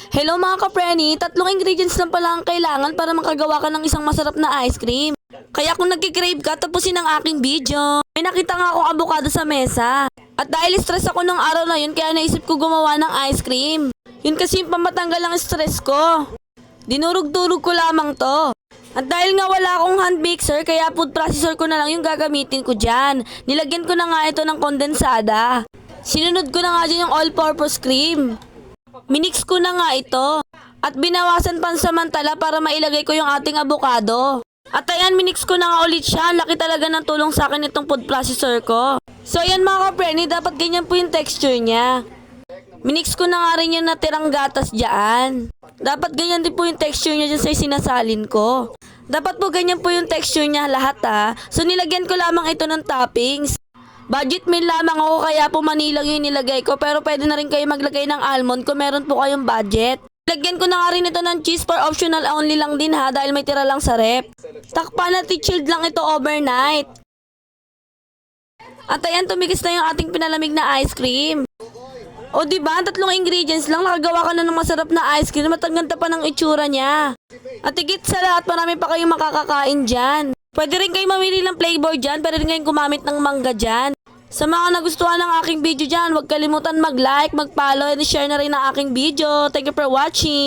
Hello mga ka-preni, 3 ingredients lang pala ang kailangan para makagawa ka ng isang masarap na ice cream. Kaya kung nagkikrave ka, tapusin ang aking video. May nakita nga akong avocado sa mesa. At dahil stress ako ng araw na yun, kaya naisip ko gumawa ng ice cream. Yun kasi yung pamatanggal ang stress ko. Dinurog-durog ko lamang to. At dahil nga wala akong hand mixer, kaya food processor ko na lang yung gagamitin ko dyan. Nilagyan ko na nga ito ng kondensada. Sinunod ko na nga dyan yung all-purpose cream. Minix ko na nga ito. At binawasan pansamantala para mailagay ko yung ating avocado. At ayan, minix ko na nga ulit siya. Laki talaga ng tulong sa akin itong food processor ko. So ayan mga ka-preni, dapat ganyan po yung texture niya. Minix ko na nga rin yung natirang gatas dyan. Dapat ganyan din po yung texture niya dyan sa sinasalin ko. Dapat po ganyan po yung texture niya lahat ha. So nilagyan ko lamang ito ng toppings. Budget meal lamang ako kaya po manilang yung nilagay ko, pero pwede na rin kayo maglagay ng almond kung meron po kayong budget. Lagyan ko na nga rin ito ng cheese, for optional only lang din ha dahil may tira lang sa rep. Takpan at i-chilled lang ito overnight. At ayan, tumigis na yung ating pinalamig na ice cream. O diba, 3 ingredients lang, nakagawa ka na ng masarap na ice cream at ang ganda pa ng itsura niya. At higit sa lahat, marami pa kayong makakakain dyan. Pwede rin kayo mamili ng flavor dyan, pwede rin kayong gumamit ng mangga dyan. Sa mga nagustuhan ng aking video dyan, huwag kalimutan mag-like, mag-follow, and share na rin ang aking video. Thank you for watching!